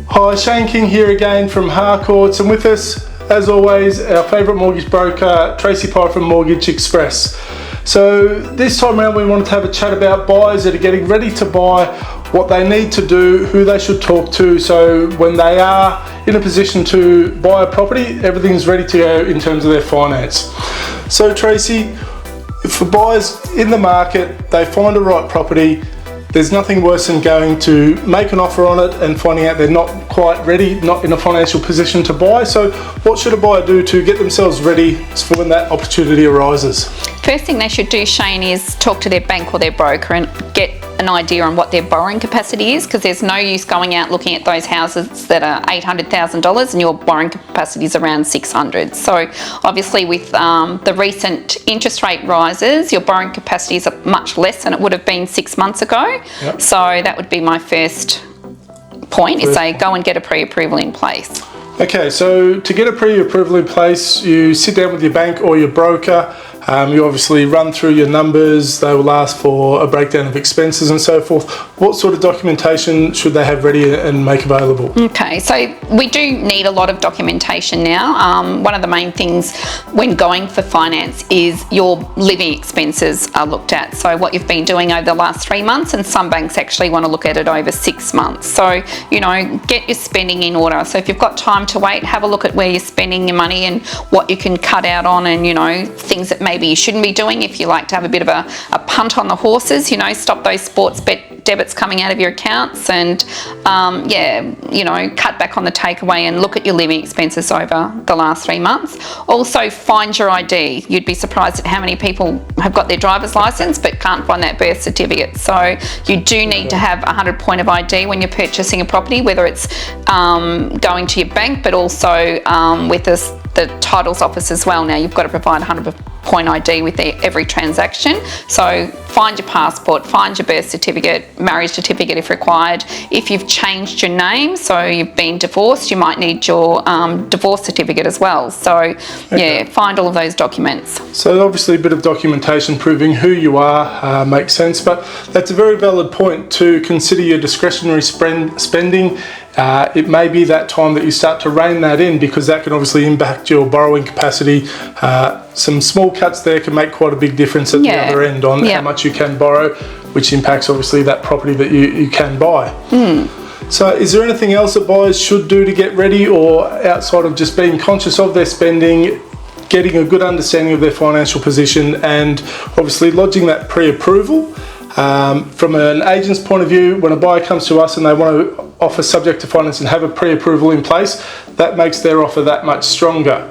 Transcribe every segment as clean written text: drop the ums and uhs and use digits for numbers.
Hi, Shane King here again from Harcourts, and with us, as always, our favourite mortgage broker, Tracey Pye from Mortgage Express. So this time around we wanted to have a chat about buyers that are getting ready to buy, what they need to do, who they should talk to, so when they are in a position to buy a property, everything's ready to go in terms of their finance. So Tracey, for buyers in the market, they find a right property, there's nothing worse than going to make an offer on it and finding out they're not quite ready, not in a financial position to buy. So what should a buyer do to get themselves ready for when that opportunity arises? First thing they should do, Shane, is talk to their bank or their broker and get an idea on what their borrowing capacity is, because there's no use going out looking at those houses that are $800,000 and your borrowing capacity is around $600,000. So obviously with the recent interest rate rises, your borrowing capacity is much less than it would have been 6 months ago. Yep. So that would be my first point, is say go and get a pre-approval in place. Okay, so to get a pre-approval in place, you sit down with your bank or your broker. You obviously run through your numbers. They will ask for a breakdown of expenses and so forth. What sort of documentation should they have ready and make available? Okay, so we do need a lot of documentation now. One of the main things when going for finance is your living expenses are looked at. So what you've been doing over the last 3 months, and some banks actually want to look at it over 6 months. So, you know, get your spending in order. So if you've got time to wait, have a look at where you're spending your money and what you can cut out on, and, you know, things that maybe you shouldn't be doing. If you like to have a bit of a punt on the horses, you know, stop those sports bet debits coming out of your accounts, and yeah, you know, cut back on the takeaway and look at your living expenses over the last 3 months. Also, find your ID. You'd be surprised at how many people have got their driver's license but can't find that birth certificate. So you do need to have 100 point of ID when you're purchasing a property, whether it's going to your bank, but also with the titles office as well. Now you've got to provide 100 point ID with every transaction. So find your passport, find your birth certificate, marriage certificate if required. If you've changed your name, so you've been divorced, you might need your divorce certificate as well. So yeah, find all of those documents. So obviously a bit of documentation proving who you are makes sense, but that's a very valid point to consider your discretionary spending. It may be that time that you start to rein that in, because that can obviously impact your borrowing capacity. Some small cuts there can make quite a big difference at the other end on how much you can borrow, which impacts obviously that property that you can buy. So is there anything else that buyers should do to get ready, or outside of just being conscious of their spending, getting a good understanding of their financial position, and obviously lodging that pre-approval? From an agent's point of view, when a buyer comes to us and they want to offer subject to finance and have a pre-approval in place, that makes their offer that much stronger.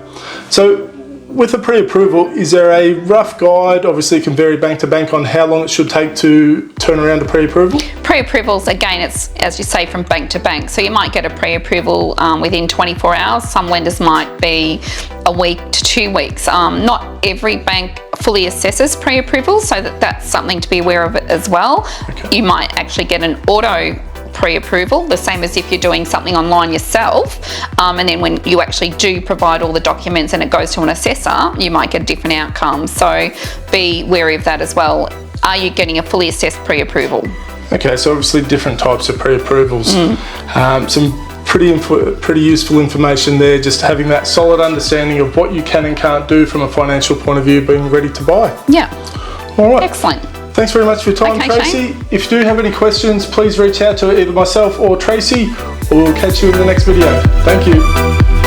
So with a pre-approval, is there a rough guide? Obviously it can vary bank to bank on how long it should take to turn around a pre-approval. Pre-approvals, again, it's, as you say, from bank to bank. So you might get a pre-approval within 24 hours. Some lenders might be a week to 2 weeks. Not every bank fully assesses pre-approval, so that's something to be aware of as well. Okay. You might actually get an auto pre-approval, the same as if you're doing something online yourself, and then when you actually do provide all the documents and it goes to an assessor, you might get a different outcome. So be wary of that as well. Are you getting a fully assessed pre-approval? Okay, so obviously different types of pre-approvals. Some pretty useful information there, just having that solid understanding of what you can and can't do from a financial point of view, being ready to buy. Yeah. All right. Excellent. Thanks very much for your time, Tracey. Shane. If you do have any questions, please reach out to either myself or Tracey, or we'll catch you in the next video. Thank you.